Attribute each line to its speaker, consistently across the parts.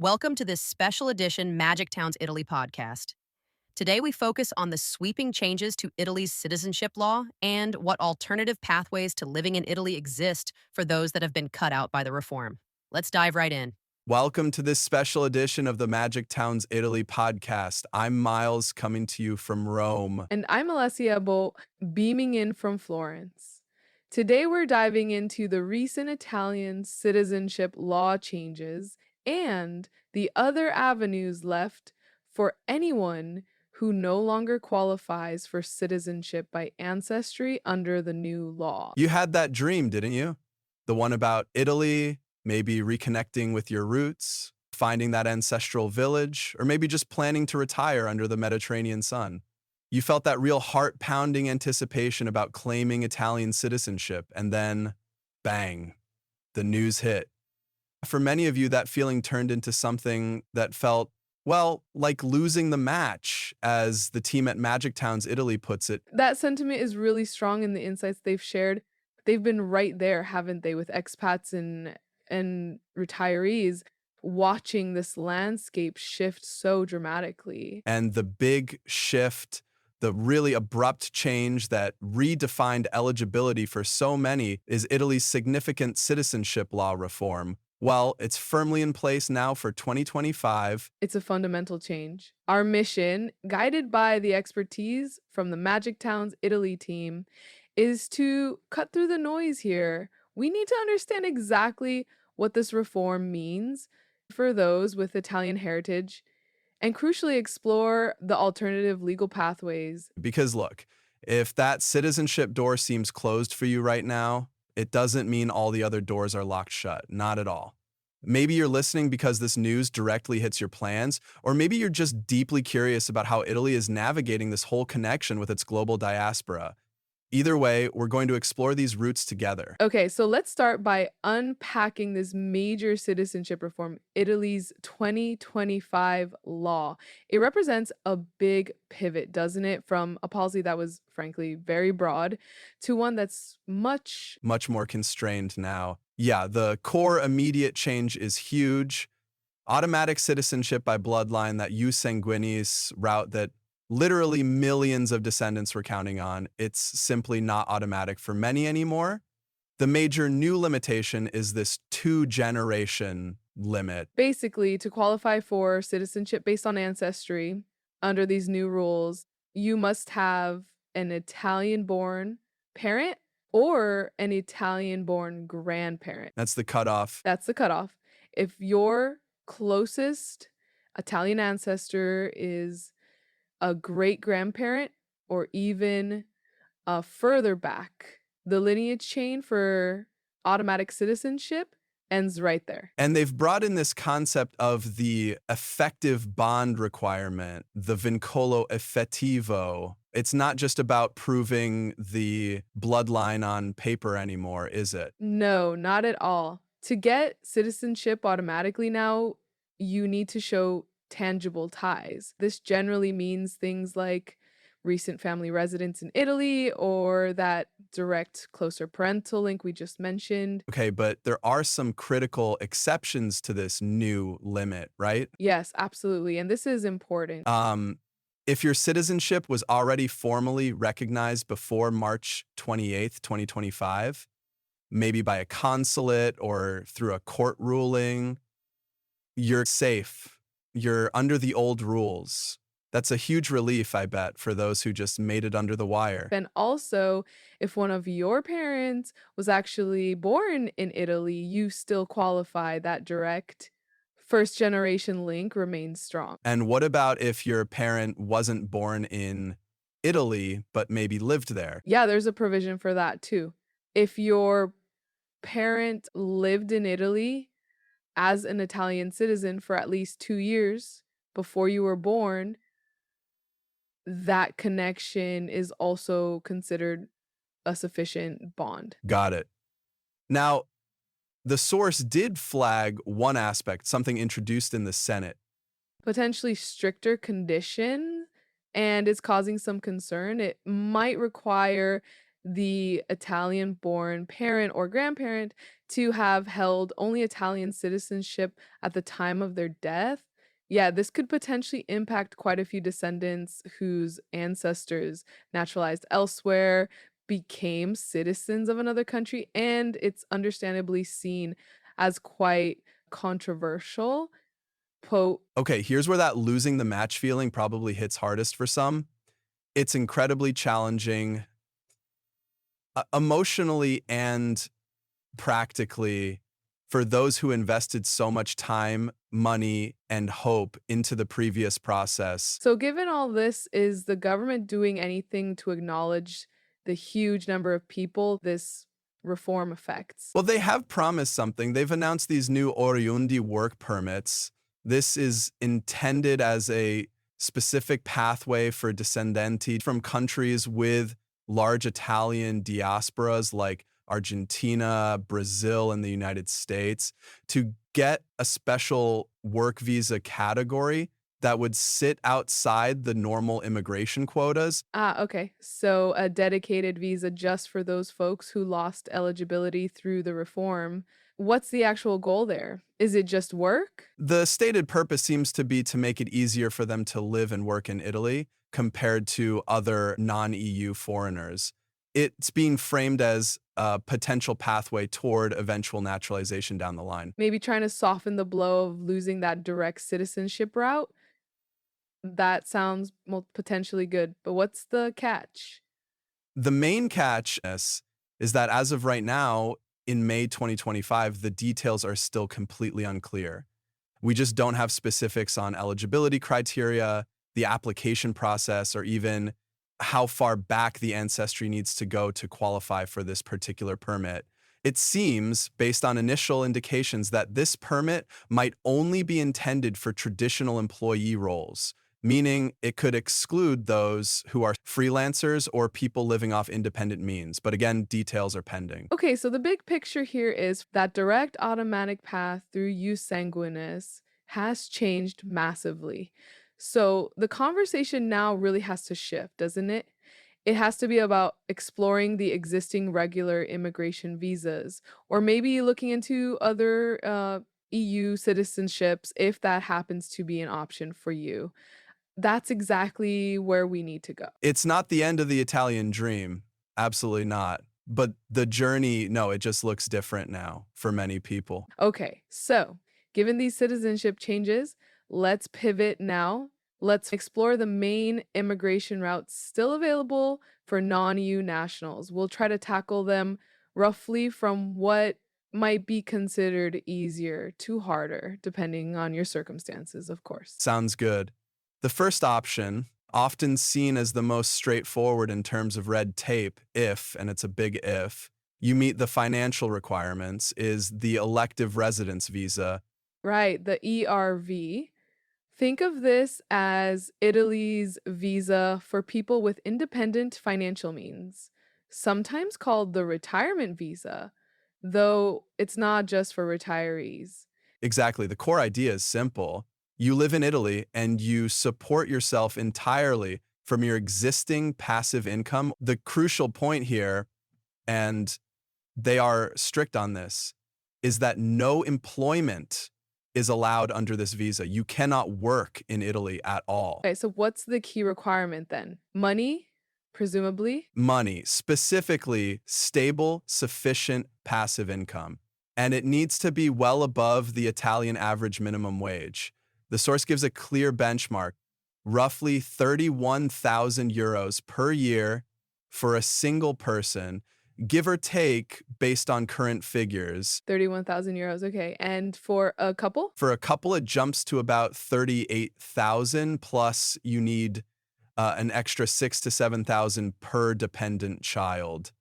Speaker 1: Welcome to this special edition Magic Towns Italy podcast. Today we focus on the sweeping changes to Italy's citizenship law and what alternative pathways to living in Italy exist for those that have been cut out by the reform. Let's dive right in.
Speaker 2: Welcome to this special edition of the Magic Towns Italy podcast. I'm Miles, coming to you from Rome.
Speaker 3: And I'm Alessia, beaming in from Florence. Today we're diving into the recent Italian citizenship law changes and the other avenues left for anyone who no longer qualifies for citizenship by ancestry under the new law.
Speaker 2: You had that dream, didn't you? The one about Italy, maybe reconnecting with your roots, finding that ancestral village, or maybe just planning to retire under the Mediterranean sun. You felt that real heart-pounding anticipation about claiming Italian citizenship, and then, bang, the news hit. For many of you, that feeling turned into something that felt, well, like losing the match, as the team at Magic Towns Italy puts it.
Speaker 3: That sentiment is really strong in the insights they've shared. They've been right there, haven't they, with expats and retirees watching this landscape shift so dramatically.
Speaker 2: And the big shift, the really abrupt change that redefined eligibility for so many is Italy's significant citizenship law reform. Well, it's firmly in place now for 2025.
Speaker 3: It's a fundamental change. Our mission, guided by the expertise from the Magic Towns Italy team, is to cut through the noise here. We need to understand exactly what this reform means for those with Italian heritage and crucially explore the alternative legal pathways.
Speaker 2: Because look, if that citizenship door seems closed for you right now, it doesn't mean all the other doors are locked shut. Not at all. Maybe you're listening because this news directly hits your plans, or maybe you're just deeply curious about how Italy is navigating this whole connection with its global diaspora. Either way, we're going to explore these routes together.
Speaker 3: Okay, so let's start by unpacking this major citizenship reform, Italy's 2025 law. It represents a big pivot, doesn't it, from a policy that was, frankly, very broad to one that's much
Speaker 2: More constrained now. Yeah, the core immediate change is huge. Automatic citizenship by bloodline, that jus sanguinis route that literally millions of descendants were counting on, it's simply not automatic for many anymore. The major new limitation is this 2-generation limit.
Speaker 3: Basically, to qualify for citizenship based on ancestry under these new rules, you must have an Italian-born parent or an Italian-born grandparent.
Speaker 2: That's the cutoff.
Speaker 3: That's the cutoff. If your closest Italian ancestor is a great-grandparent or even further back, the lineage chain for automatic citizenship ends right there.
Speaker 2: And they've brought in this concept of the effective bond requirement, the vincolo effettivo. It's not just about proving the bloodline on paper anymore, is it?
Speaker 3: No, not at all. To get citizenship automatically now, you need to show tangible ties. This generally means things like recent family residence in Italy or that direct closer parental link we just mentioned.
Speaker 2: Okay, but there are some critical exceptions to this new limit, right?
Speaker 3: Yes, absolutely. And this is important.
Speaker 2: If your citizenship was already formally recognized before March 28th, 2025, maybe by a consulate or through a court ruling, you're safe. You're under the old rules. That's a huge relief, I bet, for those who just made it under the wire.
Speaker 3: And also, if one of your parents was actually born in Italy, you still qualify. That direct first generation link remains strong.
Speaker 2: And what about if your parent wasn't born in Italy, but maybe lived there?
Speaker 3: Yeah, there's a provision for that too. If your parent lived in Italy as an Italian citizen for at least 2 years before you were born, that connection is also considered a sufficient bond.
Speaker 2: Got it. Now, the source did flag one aspect, something introduced in the Senate.
Speaker 3: Potentially stricter condition, and it's causing some concern. It might require the Italian born parent or grandparent to have held only Italian citizenship at the time of their death. Yeah, this could potentially impact quite a few descendants whose ancestors naturalized elsewhere, became citizens of another country, and it's understandably seen as quite controversial. Po
Speaker 2: Okay, here's where that losing the match feeling probably hits hardest for some. It's incredibly challenging emotionally and practically for those who invested so much time, money, and hope into the previous process.
Speaker 3: So, given all this, is the government doing anything to acknowledge the huge number of people this reform affects?
Speaker 2: Well, they have promised something. They've announced these new Oriundi work permits. This is intended as a specific pathway for descendenti from countries with large Italian diasporas like Argentina, Brazil, and the United States to get a special work visa category that would sit outside the normal immigration quotas.
Speaker 3: Ah, okay. So, a dedicated visa just for those folks who lost eligibility through the reform. What's the actual goal there? Is it just work?
Speaker 2: The stated purpose seems to be to make it easier for them to live and work in Italy compared to other non EU foreigners. It's being framed as a potential pathway toward eventual naturalization down the line.
Speaker 3: Maybe trying to soften the blow of losing that direct citizenship route? That sounds potentially good, but what's the catch?
Speaker 2: The main catch is that as of right now, in May 2025, the details are still completely unclear. We just don't have specifics on eligibility criteria, the application process, or even how far back the ancestry needs to go to qualify for this particular permit. It seems, based on initial indications, that this permit might only be intended for traditional employee roles, meaning it could exclude those who are freelancers or people living off independent means. But again, details are pending.
Speaker 3: Okay, so the big picture here is that direct automatic path through jus sanguinis has changed massively. So the conversation now really has to shift, doesn't it? It has to be about exploring the existing regular immigration visas, or maybe looking into other EU citizenships if that happens to be an option for you. That's exactly where we need to go.
Speaker 2: It's not the end of the Italian dream. Absolutely not. But the journey, no, it just looks different now for many people.
Speaker 3: Okay, so given these citizenship changes, let's pivot now. Let's explore the main immigration routes still available for non EU nationals. We'll try to tackle them roughly from what might be considered easier to harder, depending on your circumstances, of course.
Speaker 2: Sounds good. The first option, often seen as the most straightforward in terms of red tape, if, and it's a big if, you meet the financial requirements, is the elective residence visa.
Speaker 3: Right, the ERV. Think of this as Italy's visa for people with independent financial means, sometimes called the retirement visa, though it's not just for retirees.
Speaker 2: Exactly. The core idea is simple. You live in Italy and you support yourself entirely from your existing passive income. The crucial point here, and they are strict on this, is that no employment is allowed under this visa. You cannot work in Italy at all.
Speaker 3: Okay, so what's the key requirement then? Money, presumably?
Speaker 2: Money, specifically stable, sufficient passive income. And it needs to be well above the Italian average minimum wage. The source gives a clear benchmark, roughly 31,000 euros per year for a single person, give or take based on current figures.
Speaker 3: 31,000 euros. Okay. And for a couple?
Speaker 2: For a couple, it jumps to about 38,000, plus you need an extra 6 to 7,000 per dependent child.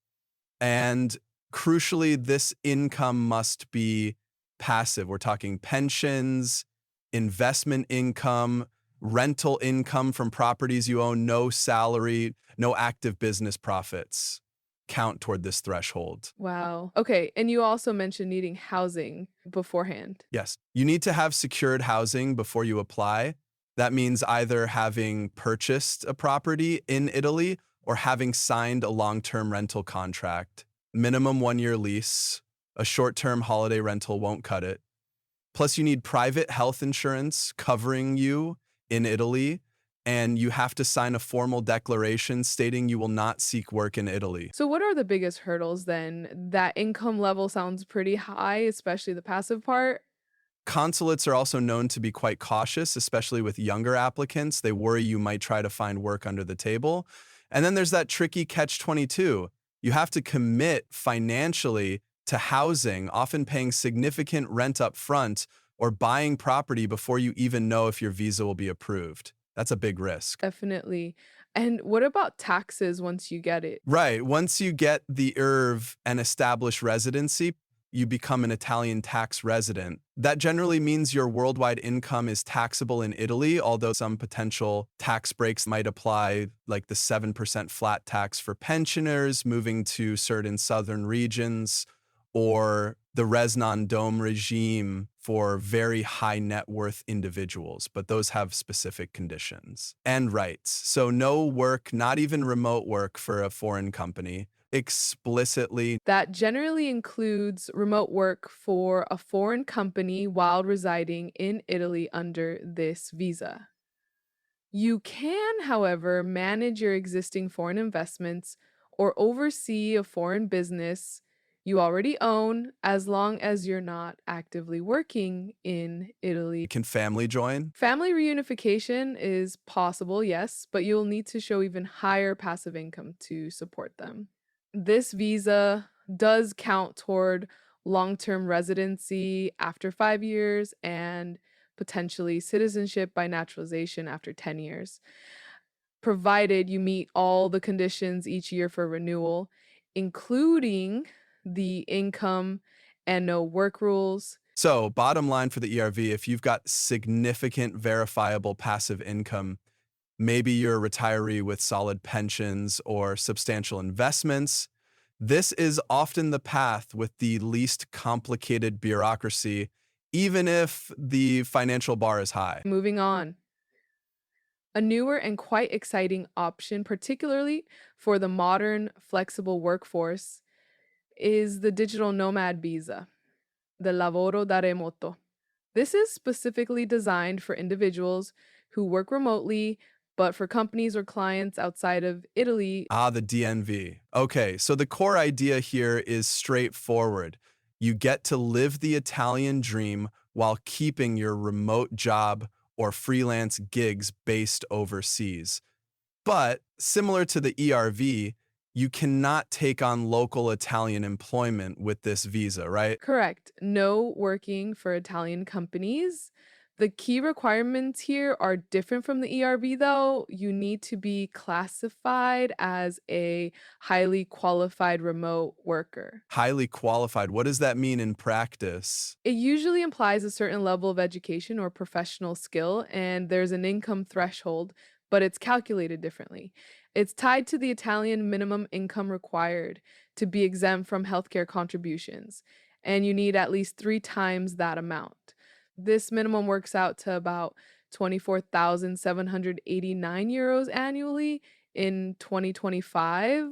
Speaker 2: And crucially, this income must be passive. We're talking pensions, investment income, rental income from properties you own, no salary, no active business profits count toward this threshold.
Speaker 3: Wow. Okay. And you also mentioned needing housing beforehand.
Speaker 2: Yes, you need to have secured housing before you apply. That means either having purchased a property in Italy or having signed a long-term rental contract. Minimum 1-year lease, a short-term holiday rental won't cut it. Plus, you need private health insurance covering you in Italy, and you have to sign a formal declaration stating you will not seek work in Italy.
Speaker 3: So, what are the biggest hurdles then? That income level sounds pretty high, especially the passive part.
Speaker 2: Consulates are also known to be quite cautious, especially with younger applicants. They worry you might try to find work under the table. And then there's that tricky catch-22. You have to commit financially to housing, often paying significant rent up front or buying property before you even know if your visa will be approved. That's a big risk.
Speaker 3: Definitely. And what about taxes once you get it?
Speaker 2: Right. Once you get the IRV and establish residency, you become an Italian tax resident. That generally means your worldwide income is taxable in Italy, although some potential tax breaks might apply, like the 7% flat tax for pensioners moving to certain southern regions, or the res non dom regime for very high net worth individuals, but those have specific conditions and rights. So no work, not even remote work for a foreign company, explicitly.
Speaker 3: That generally includes remote work for a foreign company while residing in Italy under this visa. You can, however, manage your existing foreign investments or oversee a foreign business you already own as long as you're not actively working in Italy.
Speaker 2: Can family join?
Speaker 3: Family reunification is possible, yes, but you'll need to show even higher passive income to support them. This visa does count toward long term residency after 5 years and potentially citizenship by naturalization after 10 years, provided you meet all the conditions each year for renewal, including the income and no work rules.
Speaker 2: So, bottom line for the ERV, if you've got significant verifiable passive income, maybe you're a retiree with solid pensions or substantial investments, this is often the path with the least complicated bureaucracy, even if the financial bar is high.
Speaker 3: Moving on. A newer and quite exciting option, particularly for the modern flexible workforce, is the digital nomad visa, the lavoro da remoto. This is specifically designed for individuals who work remotely, but for companies or clients outside of Italy.
Speaker 2: Ah, the DNV. Okay, so the core idea here is straightforward. You get to live the Italian dream while keeping your remote job or freelance gigs based overseas. But similar to the ERV, you cannot take on local Italian employment with this visa, right?
Speaker 3: Correct. No working for Italian companies. The key requirements here are different from the ERV, though. You need to be classified as a highly qualified remote worker.
Speaker 2: Highly qualified. What does that mean in practice?
Speaker 3: It usually implies a certain level of education or professional skill, and there's an income threshold, but it's calculated differently. It's tied to the Italian minimum income required to be exempt from healthcare contributions, and you need at least 3 times that amount. This minimum works out to about 24,789 euros annually in 2025,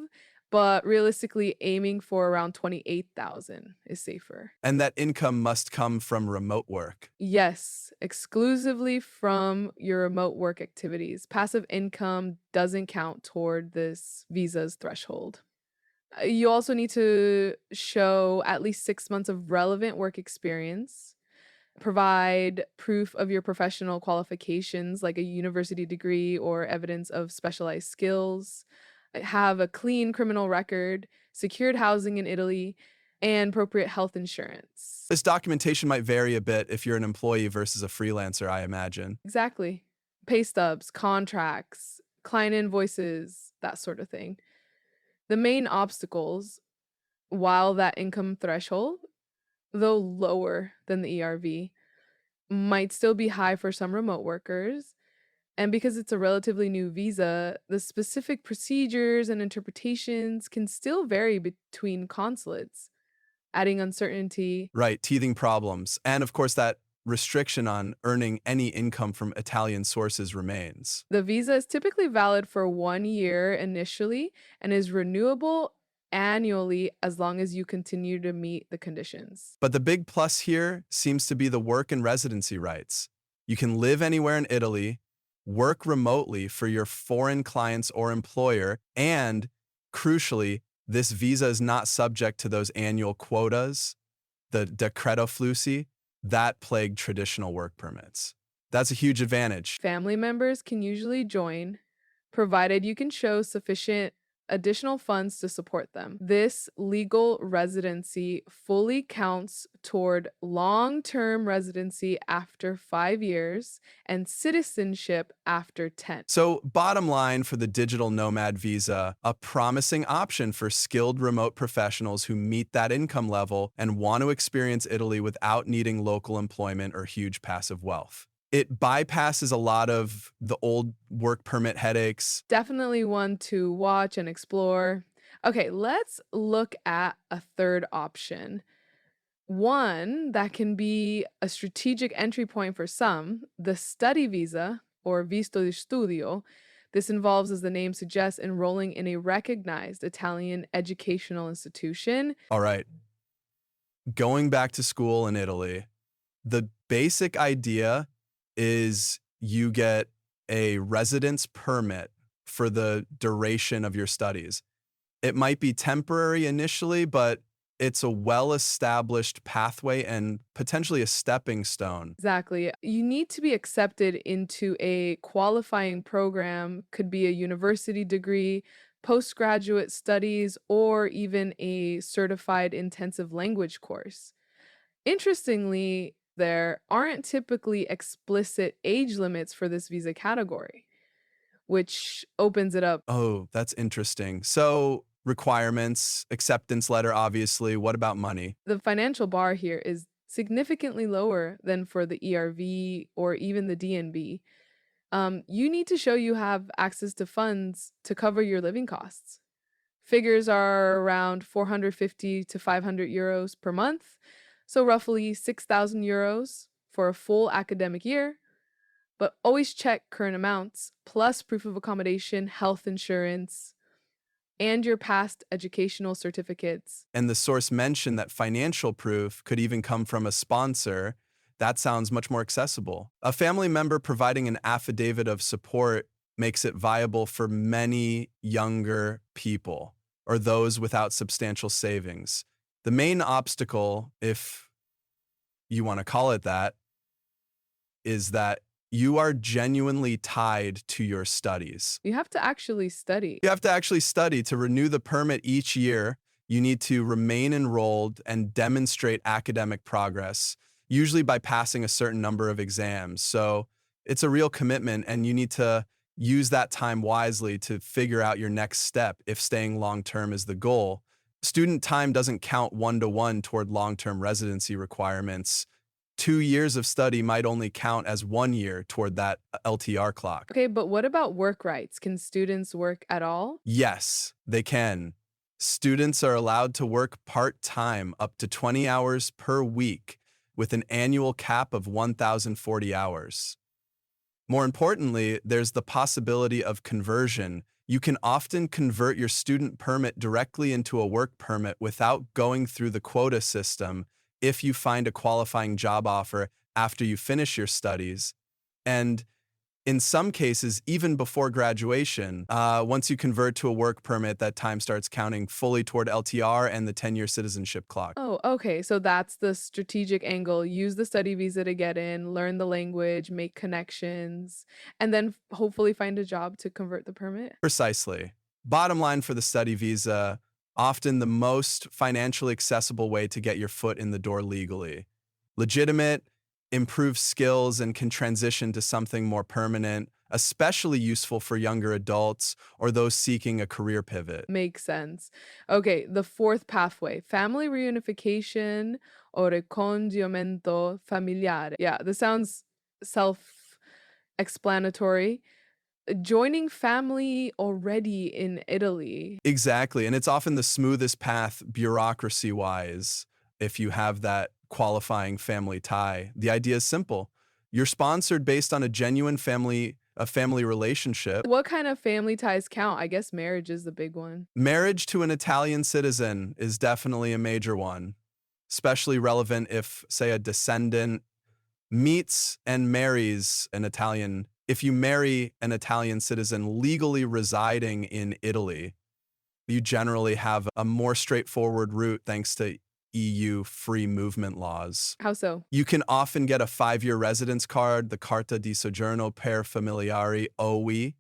Speaker 3: but realistically aiming for around 28,000 is safer.
Speaker 2: And that income must come from remote work.
Speaker 3: Yes, exclusively from your remote work activities. Passive income doesn't count toward this visa's threshold. You also need to show at least 6 months of relevant work experience, provide proof of your professional qualifications, like a university degree or evidence of specialized skills, have a clean criminal record, secured housing in Italy, and appropriate health insurance.
Speaker 2: This documentation might vary a bit if you're an employee versus a freelancer, I imagine.
Speaker 3: Exactly. Pay stubs, contracts, client invoices, that sort of thing. The main obstacles, while that income threshold, though lower than the ERV, might still be high for some remote workers. And because it's a relatively new visa, the specific procedures and interpretations can still vary between consulates, adding uncertainty.
Speaker 2: Right, teething problems. And of course, that restriction on earning any income from Italian sources remains.
Speaker 3: The visa is typically valid for 1 year initially and is renewable annually as long as you continue to meet the conditions.
Speaker 2: But the big plus here seems to be the work and residency rights. You can live anywhere in Italy, work remotely for your foreign clients or employer, and crucially, this visa is not subject to those annual quotas, the decreto flussi, that plague traditional work permits. That's a huge advantage.
Speaker 3: Family members can usually join, provided you can show sufficient additional funds to support them. This legal residency fully counts toward long term residency after 5 years and citizenship after 10.
Speaker 2: So, bottom line for the digital nomad visa, a promising option for skilled remote professionals who meet that income level and want to experience Italy without needing local employment or huge passive wealth. It bypasses a lot of the old work permit headaches.
Speaker 3: Definitely one to watch and explore. Okay, let's look at a third option. One that can be a strategic entry point for some, the study visa or visto di studio. This involves, as the name suggests, enrolling in a recognized Italian educational institution.
Speaker 2: All right, going back to school in Italy, the basic idea is you get a residence permit for the duration of your studies. It might be temporary initially, but it's a well-established pathway and potentially a stepping stone.
Speaker 3: Exactly. You need to be accepted into a qualifying program, could be a university degree, postgraduate studies, or even a certified intensive language course. Interestingly, there aren't typically explicit age limits for this visa category, which opens it up.
Speaker 2: Oh, that's interesting. So, requirements, acceptance letter, obviously. What about money?
Speaker 3: The financial bar here is significantly lower than for the ERV or even the DNB. You need to show you have access to funds to cover your living costs. Figures are around 450 to 500 euros per month, so roughly 6,000 euros for a full academic year. But always check current amounts, plus proof of accommodation, health insurance, and your past educational certificates.
Speaker 2: And the source mentioned that financial proof could even come from a sponsor. That sounds much more accessible. A family member providing an affidavit of support makes it viable for many younger people or those without substantial savings. The main obstacle, if you want to call it that, is that you are genuinely tied to your studies.
Speaker 3: You have to actually study.
Speaker 2: You have to actually study to renew the permit each year. You need to remain enrolled and demonstrate academic progress, usually by passing a certain number of exams. So it's a real commitment, and you need to use that time wisely to figure out your next step if staying long-term is the goal. Student time doesn't count one-to-one toward long-term residency requirements. 2 years of study might only count as 1 year toward that LTR clock.
Speaker 3: Okay, but what about work rights? Can students work at all?
Speaker 2: Yes, they can. Students are allowed to work part-time up to 20 hours per week with an annual cap of 1,040 hours. More importantly, there's the possibility of conversion. You can often convert your student permit directly into a work permit without going through the quota system if you find a qualifying job offer after you finish your studies. And in some cases, even before graduation, once you convert to a work permit, that time starts counting fully toward LTR and the 10-year citizenship clock.
Speaker 3: Oh, okay. So that's the strategic angle. Use the study visa to get in, learn the language, make connections, and then hopefully find a job to convert the permit.
Speaker 2: Precisely. Bottom line for the study visa, often the most financially accessible way to get your foot in the door legally. Legitimate, improve skills, and can transition to something more permanent, especially useful for younger adults or those seeking a career pivot.
Speaker 3: Makes sense. Okay, the fourth pathway, family reunification or ricongiamento familiare. Yeah, this sounds self-explanatory. Joining family already in Italy.
Speaker 2: Exactly, and it's often the smoothest path bureaucracy-wise if you have that qualifying family tie. The idea is simple. You're sponsored based on a genuine family relationship.
Speaker 3: What kind of family ties count? I guess marriage is the big one.
Speaker 2: Marriage to an Italian citizen is definitely a major one, especially relevant if, say, a descendant meets and marries an Italian. If you marry an Italian citizen legally residing in Italy, you generally have a more straightforward route thanks to EU free movement laws.
Speaker 3: How so?
Speaker 2: You can often get a 5-year residence card, the Carta di Soggiorno per Familiari OI,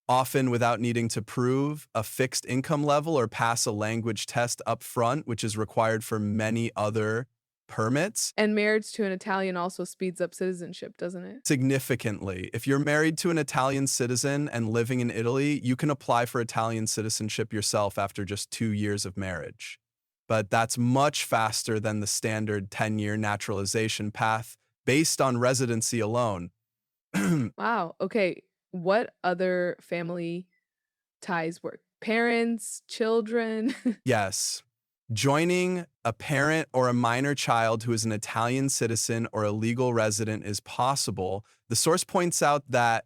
Speaker 2: often without needing to prove a fixed income level or pass a language test up front, which is required for many other permits.
Speaker 3: And marriage to an Italian also speeds up citizenship, doesn't it?
Speaker 2: Significantly, if you're married to an Italian citizen and living in Italy, you can apply for Italian citizenship yourself after just 2 years of marriage. But that's much faster than the standard 10-year naturalization path based on residency alone.
Speaker 3: Wow. Okay. What other family ties work? Parents, children.
Speaker 2: Yes. Joining a parent or a minor child who is an Italian citizen or a legal resident is possible. The source points out that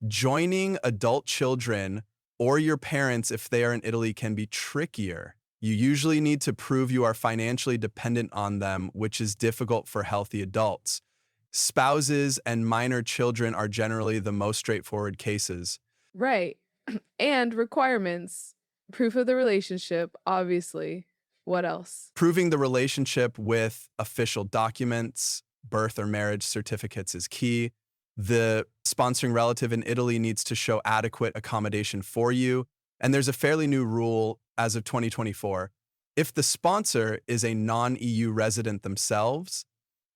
Speaker 2: joining adult children or your parents, if they are in Italy, can be trickier. You usually need to prove you are financially dependent on them, which is difficult for healthy adults. Spouses and minor children are generally the most straightforward cases.
Speaker 3: Right. And requirements. Proof of the relationship, obviously. What else?
Speaker 2: Proving the relationship with official documents, birth or marriage certificates is key. The sponsoring relative in Italy needs to show adequate accommodation for you. And there's a fairly new rule as of 2024. If the sponsor is a non-EU resident themselves,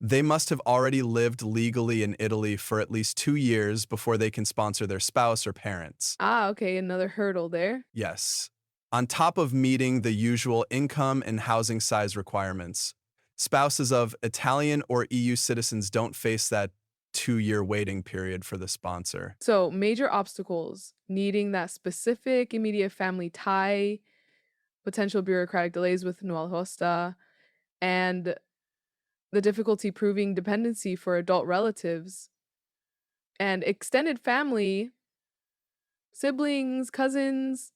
Speaker 2: they must have already lived legally in Italy for at least 2 years before they can sponsor their spouse or parents.
Speaker 3: Ah, okay, another hurdle there.
Speaker 2: Yes. On top of meeting the usual income and housing size requirements, spouses of Italian or EU citizens don't face that 2-year waiting period for the sponsor.
Speaker 3: So, major obstacles needing that specific immediate family tie, potential bureaucratic delays with Nual Hosta, and the difficulty proving dependency for adult relatives and extended family, siblings, cousins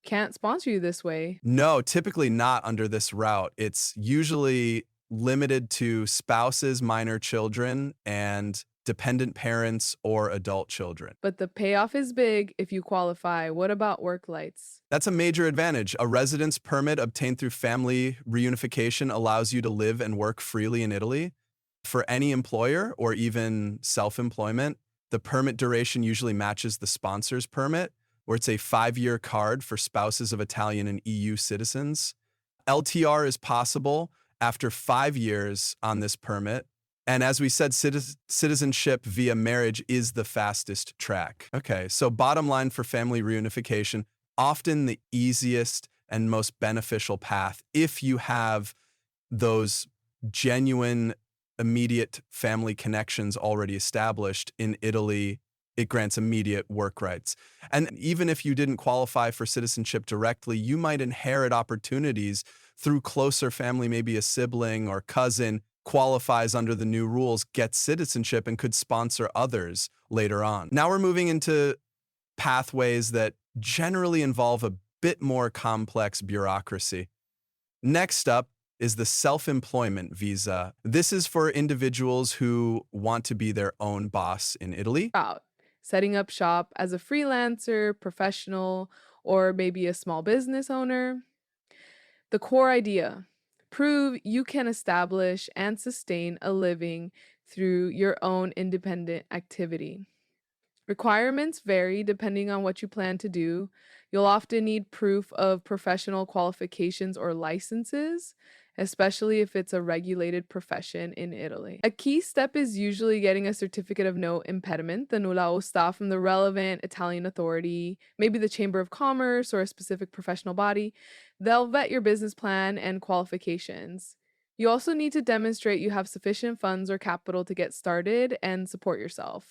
Speaker 3: can't sponsor you this way.
Speaker 2: No, typically not under this route. It's usually limited to spouses, minor children, and dependent parents or adult children.
Speaker 3: But the payoff is big if you qualify. What about work lights?
Speaker 2: That's a major advantage. A residence permit obtained through family reunification allows you to live and work freely in Italy. For any employer or even self-employment, the permit duration usually matches the sponsor's permit, where it's a 5-year card for spouses of Italian and EU citizens. LTR is possible after 5 years on this permit. And as we said, citizenship via marriage is the fastest track. Okay, so bottom line for family reunification, often the easiest and most beneficial path if you have those genuine, immediate family connections already established in Italy. It grants immediate work rights. And even if you didn't qualify for citizenship directly, you might inherit opportunities through closer family, maybe a sibling or cousin qualifies under the new rules, gets citizenship, and could sponsor others later on. Now we're moving into pathways that generally involve a bit more complex bureaucracy. Next up is the self-employment visa. This is for individuals who want to be their own boss in Italy.
Speaker 3: About setting up shop as a freelancer, professional, or maybe a small business owner. The core idea: prove you can establish and sustain a living through your own independent activity. Requirements vary depending on what you plan to do. You'll often need proof of professional qualifications or licenses, especially if it's a regulated profession in Italy. A key step is usually getting a certificate of no impediment, the nulla osta, from the relevant Italian authority, maybe the Chamber of Commerce or a specific professional body. They'll vet your business plan and qualifications. You also need to demonstrate you have sufficient funds or capital to get started and support yourself.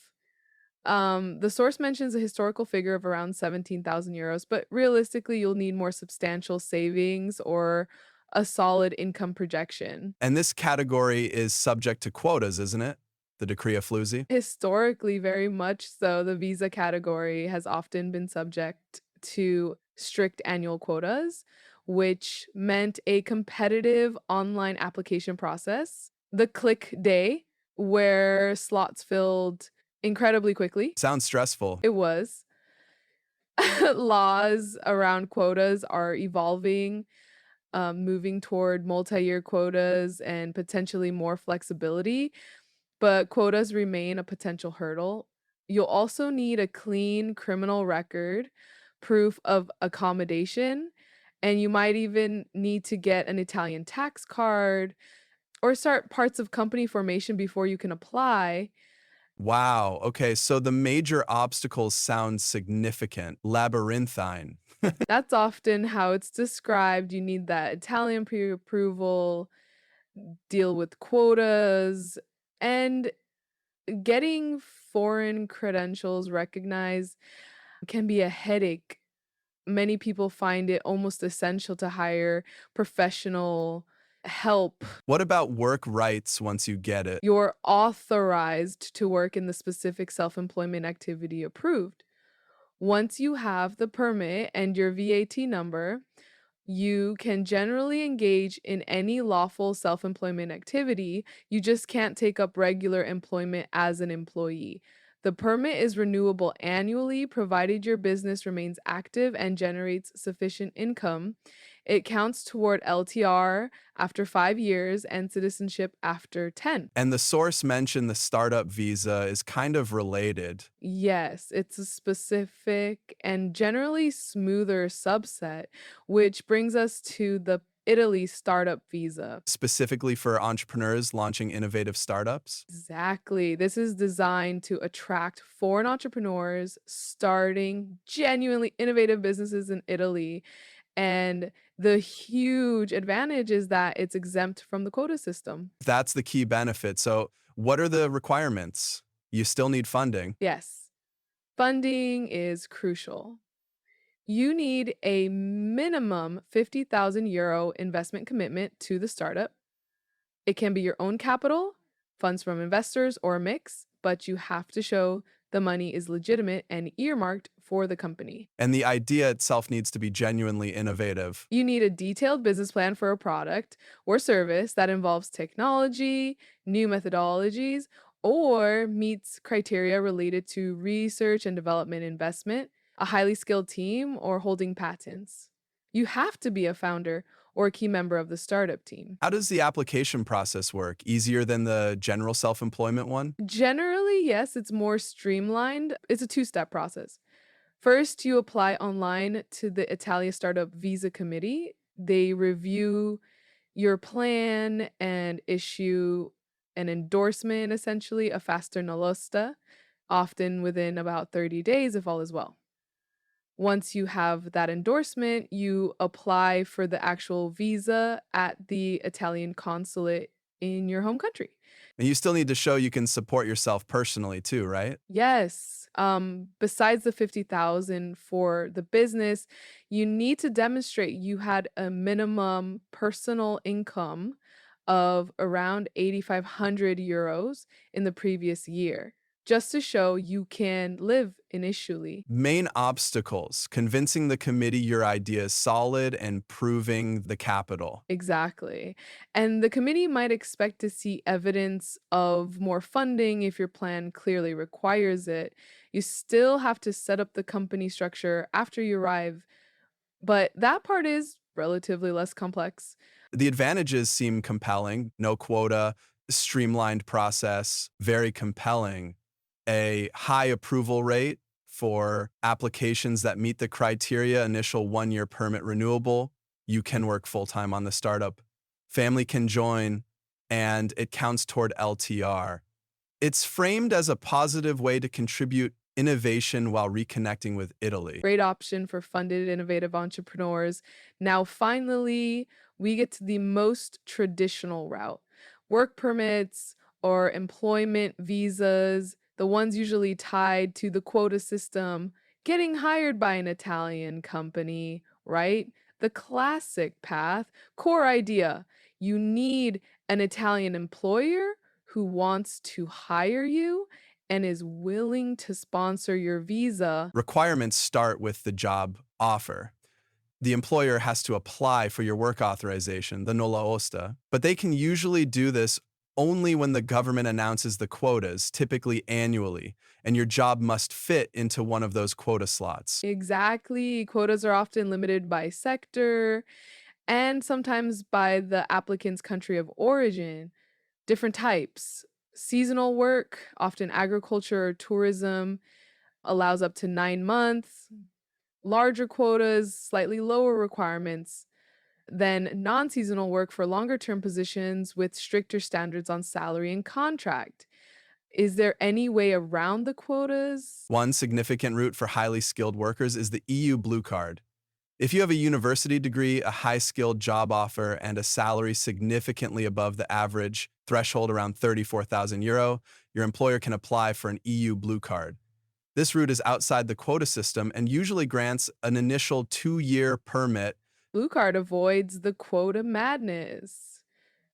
Speaker 3: The source mentions a historical figure of around 17,000 euros, but realistically, you'll need more substantial savings or a solid income projection.
Speaker 2: And this category is subject to quotas, isn't it? The decree of Floozy.
Speaker 3: Historically, very much so, the visa category has often been subject to strict annual quotas, which meant a competitive online application process, the click day, where slots filled incredibly quickly.
Speaker 2: Sounds stressful.
Speaker 3: It was. Laws around quotas are evolving, moving toward multi-year quotas and potentially more flexibility, but quotas remain a potential hurdle. You'll also need a clean criminal record, proof of accommodation, and you might even need to get an Italian tax card or start parts of company formation before you can apply.
Speaker 2: Wow. Okay, so the major obstacles sound significant, labyrinthine.
Speaker 3: That's often how it's described. You need that Italian pre-approval, deal with quotas, and getting foreign credentials recognized can be a headache. Many people find it almost essential to hire professional help.
Speaker 2: What about work rights once you get it?
Speaker 3: You're authorized to work in the specific self-employment activity approved. Once you have the permit and your VAT number, you can generally engage in any lawful self-employment activity. You just can't take up regular employment as an employee. The permit is renewable annually, provided your business remains active and generates sufficient income. It counts toward LTR after 5 years and citizenship after 10.
Speaker 2: And the source mentioned the startup visa is kind of related.
Speaker 3: Yes, it's a specific and generally smoother subset, which brings us to the Italy startup visa.
Speaker 2: Specifically for entrepreneurs launching innovative startups.
Speaker 3: Exactly. This is designed to attract foreign entrepreneurs starting genuinely innovative businesses in Italy. And the huge advantage is that it's exempt from the quota system.
Speaker 2: That's the key benefit. So, what are the requirements? You still need funding.
Speaker 3: Yes, funding is crucial. You need a minimum 50,000 euro investment commitment to the startup. It can be your own capital, funds from investors, or a mix, but you have to show the money is legitimate and earmarked for the company.
Speaker 2: And the idea itself needs to be genuinely innovative.
Speaker 3: You need a detailed business plan for a product or service that involves technology, new methodologies, or meets criteria related to research and development investment, a highly skilled team, or holding patents. You have to be a founder or a key member of the startup team.
Speaker 2: How does the application process work? Easier than the general self employment one?
Speaker 3: Generally, yes, it's more streamlined. It's a two-step process. First, you apply online to the Italia Startup Visa Committee. They review your plan and issue an endorsement, essentially, a faster nalosta, often within about 30 days if all is well. Once you have that endorsement, you apply for the actual visa at the Italian consulate in your home country.
Speaker 2: And you still need to show you can support yourself personally too, right?
Speaker 3: Yes. Besides the 50,000 for the business, you need to demonstrate you had a minimum personal income of around 8,500 euros in the previous year, just to show you can live initially.
Speaker 2: Main obstacles convincing the committee your idea is solid and proving the capital.
Speaker 3: Exactly. And the committee might expect to see evidence of more funding if your plan clearly requires it. You still have to set up the company structure after you arrive, but that part is relatively less complex.
Speaker 2: The advantages seem compelling: no quota, streamlined process, very compelling. A high approval rate for applications that meet the criteria, initial 1 year permit renewable. You can work full time on the startup. Family can join, and it counts toward LTR. It's framed as a positive way to contribute innovation while reconnecting with Italy.
Speaker 3: Great option for funded, innovative entrepreneurs. Now, finally, we get to the most traditional route: work permits or employment visas, the ones usually tied to the quota system, getting hired by an Italian company, right? The classic path, core idea. You need an Italian employer who wants to hire you and is willing to sponsor your visa.
Speaker 2: Requirements start with the job offer. The employer has to apply for your work authorization, the nulla osta, but they can usually do this only when the government announces the quotas, typically annually, and your job must fit into one of those quota slots.
Speaker 3: Exactly. Quotas are often limited by sector and sometimes by the applicant's country of origin. Different types. Seasonal work, often agriculture or tourism, allows up to 9 months. Larger quotas, slightly lower requirements than non seasonal work for longer term positions with stricter standards on salary and contract. Is there any way around the quotas?
Speaker 2: One significant route for highly skilled workers is the EU Blue Card. If you have a university degree, a high skilled job offer, and a salary significantly above the average threshold around €34,000, your employer can apply for an EU Blue Card. This route is outside the quota system and usually grants an initial 2-year permit.
Speaker 3: Blue Card avoids the quota madness.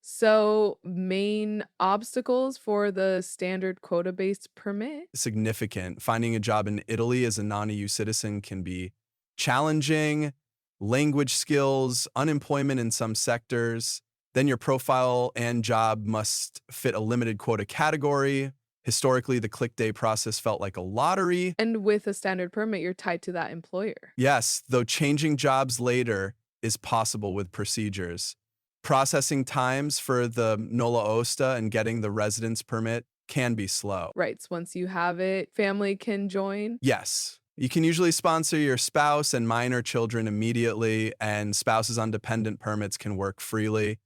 Speaker 3: So, main obstacles for the standard quota based permit?
Speaker 2: Significant. Finding a job in Italy as a non EU citizen can be challenging, language skills, unemployment in some sectors. Then your profile and job must fit a limited quota category. Historically, the click day process felt like a lottery.
Speaker 3: And with a standard permit, you're tied to that employer.
Speaker 2: Yes, though changing jobs later is possible with procedures. Processing times for the nulla osta and getting the residence permit can be slow.
Speaker 3: Rights, once you have it, family can join.
Speaker 2: Yes, you can usually sponsor your spouse and minor children immediately, and spouses on dependent permits can work freely.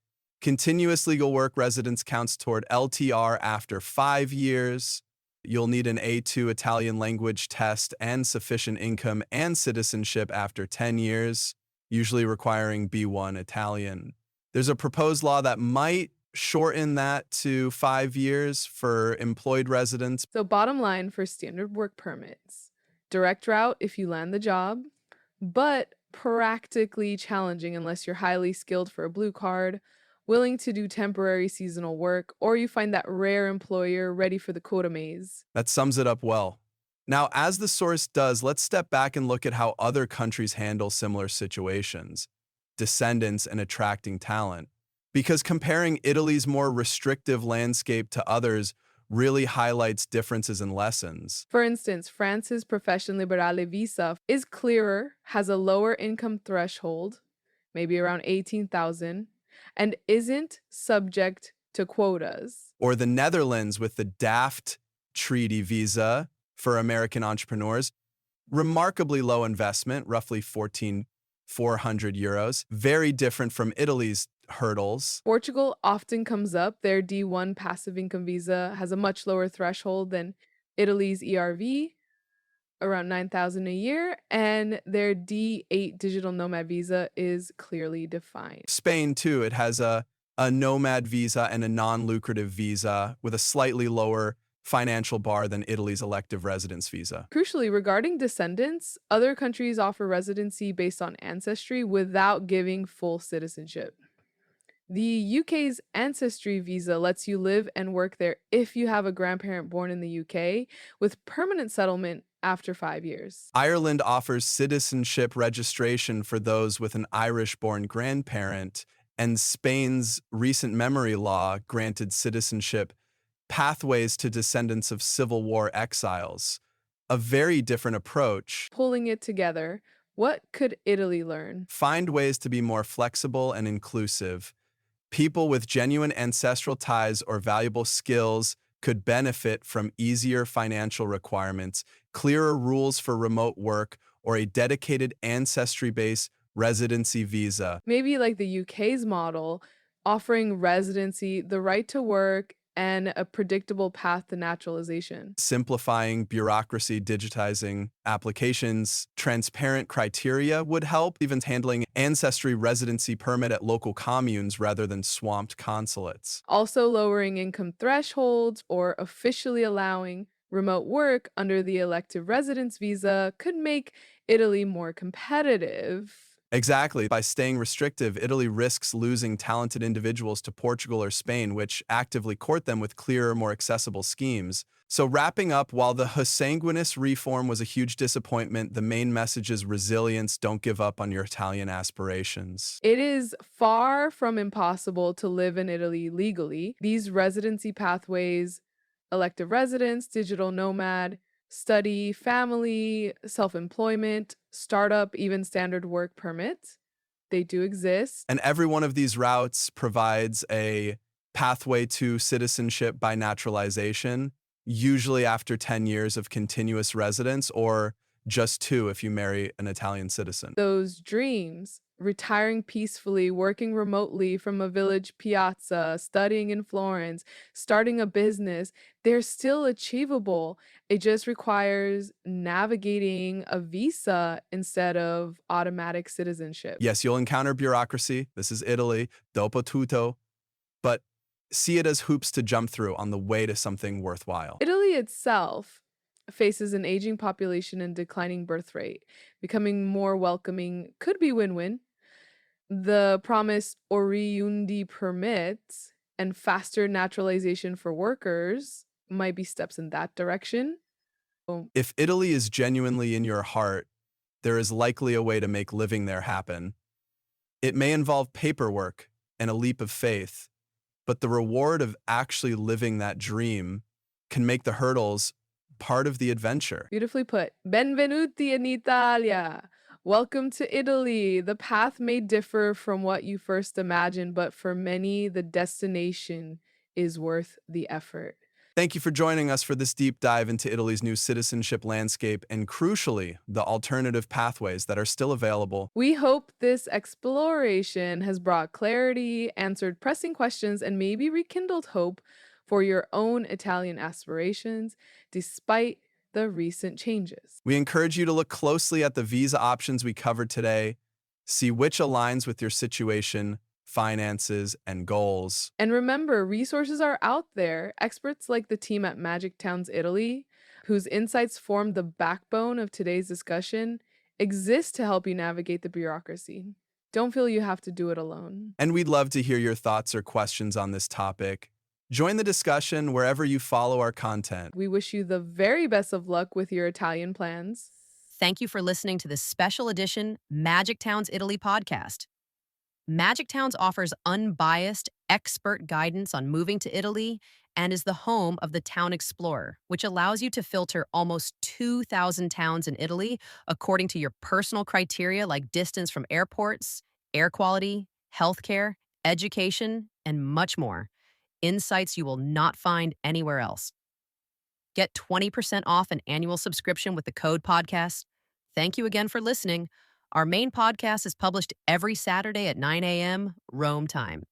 Speaker 2: Continuous legal work residence counts toward LTR after 5 years. You'll need an A2 Italian language test and sufficient income and citizenship after 10 years, usually requiring B1 Italian. There's a proposed law that might shorten that to 5 years for employed residents.
Speaker 3: So, bottom line for standard work permits, direct route if you land the job, but practically challenging unless you're highly skilled for a blue card, willing to do temporary seasonal work, or you find that rare employer ready for the quota maze.
Speaker 2: That sums it up well. Now, as the source does, let's step back and look at how other countries handle similar situations, descendants and attracting talent. Because comparing Italy's more restrictive landscape to others really highlights differences and lessons.
Speaker 3: For instance, France's Profession Liberale visa is clearer, has a lower income threshold, maybe around 18,000, and isn't subject to quotas.
Speaker 2: Or the Netherlands with the DAFT Treaty visa for American entrepreneurs, remarkably low investment, roughly 14,400 euros, very different from Italy's hurdles.
Speaker 3: Portugal often comes up. Their D1 passive income visa has a much lower threshold than Italy's ERV, around 9,000 a year, and their D8 digital nomad visa is clearly defined.
Speaker 2: Spain, too, it has a nomad visa and a non-lucrative visa with a slightly lower financial bar than Italy's elective residence visa.
Speaker 3: Crucially, regarding descendants, other countries offer residency based on ancestry without giving full citizenship. The UK's ancestry visa lets you live and work there if you have a grandparent born in the UK, with permanent settlement after 5 years.
Speaker 2: Ireland offers citizenship registration for those with an Irish-born grandparent, and Spain's recent memory law granted citizenship pathways to descendants of Civil War exiles. A very different approach.
Speaker 3: Pulling it together, what could Italy learn?
Speaker 2: Find ways to be more flexible and inclusive. People with genuine ancestral ties or valuable skills could benefit from easier financial requirements, clearer rules for remote work, or a dedicated ancestry-based residency visa.
Speaker 3: Maybe like the UK's model, offering residency, the right to work, and a predictable path to naturalization.
Speaker 2: Simplifying bureaucracy, digitizing applications, transparent criteria would help, even handling ancestry residency permit at local communes rather than swamped consulates.
Speaker 3: Also, lowering income thresholds or officially allowing remote work under the elective residence visa could make Italy more competitive.
Speaker 2: Exactly. By staying restrictive, Italy risks losing talented individuals to Portugal or Spain, which actively court them with clearer, more accessible schemes. So, wrapping up, while the Husanguinous reform was a huge disappointment, the main message is resilience. Don't give up on your Italian aspirations.
Speaker 3: It is far from impossible to live in Italy legally. These residency pathways, elective residence, digital nomad, study, family, self employment, startup, even standard work permits, they do exist.
Speaker 2: And every one of these routes provides a pathway to citizenship by naturalization, usually after 10 years of continuous residence, or just two if you marry an Italian citizen.
Speaker 3: Those dreams, retiring peacefully, working remotely from a village piazza, studying in Florence, starting a business, they're still achievable. It just requires navigating a visa instead of automatic citizenship.
Speaker 2: Yes, you'll encounter bureaucracy. This is Italy, dopo tutto, but see it as hoops to jump through on the way to something worthwhile.
Speaker 3: Italy itself faces an aging population and declining birth rate. Becoming more welcoming could be win win. The promised Oriundi permits and faster naturalization for workers might be steps in that direction. Oh,
Speaker 2: If Italy is genuinely in your heart, there is likely a way to make living there happen. It may involve paperwork and a leap of faith, but the reward of actually living that dream can make the hurdles part of the adventure.
Speaker 3: beautifully put. Benvenuti in Italia. Welcome to Italy. The path may differ from what you first imagined, but for many, the destination is worth the effort.
Speaker 2: Thank you for joining us for this deep dive into Italy's new citizenship landscape and, crucially, the alternative pathways that are still available.
Speaker 3: We hope this exploration has brought clarity, answered pressing questions, and maybe rekindled hope for your own Italian aspirations despite the recent changes.
Speaker 2: We encourage you to look closely at the visa options we covered today, see which aligns with your situation, finances, and goals.
Speaker 3: And remember, resources are out there. Experts like the team at Magic Towns Italy, whose insights formed the backbone of today's discussion, exist to help you navigate the bureaucracy. Don't feel you have to do it alone.
Speaker 2: And we'd love to hear your thoughts or questions on this topic. Join the discussion wherever you follow our content.
Speaker 3: We wish you the very best of luck with your Italian plans.
Speaker 1: Thank you for listening to this special edition Magic Towns Italy podcast. Magic Towns offers unbiased, expert guidance on moving to Italy and is the home of the Town Explorer, which allows you to filter almost 2,000 towns in Italy according to your personal criteria like distance from airports, air quality, healthcare, education, and much more. Insights you will not find anywhere else. Get 20% off an annual subscription with the code podcast. Thank you again for listening. Our main podcast is published every Saturday at 9 a.m. Rome time.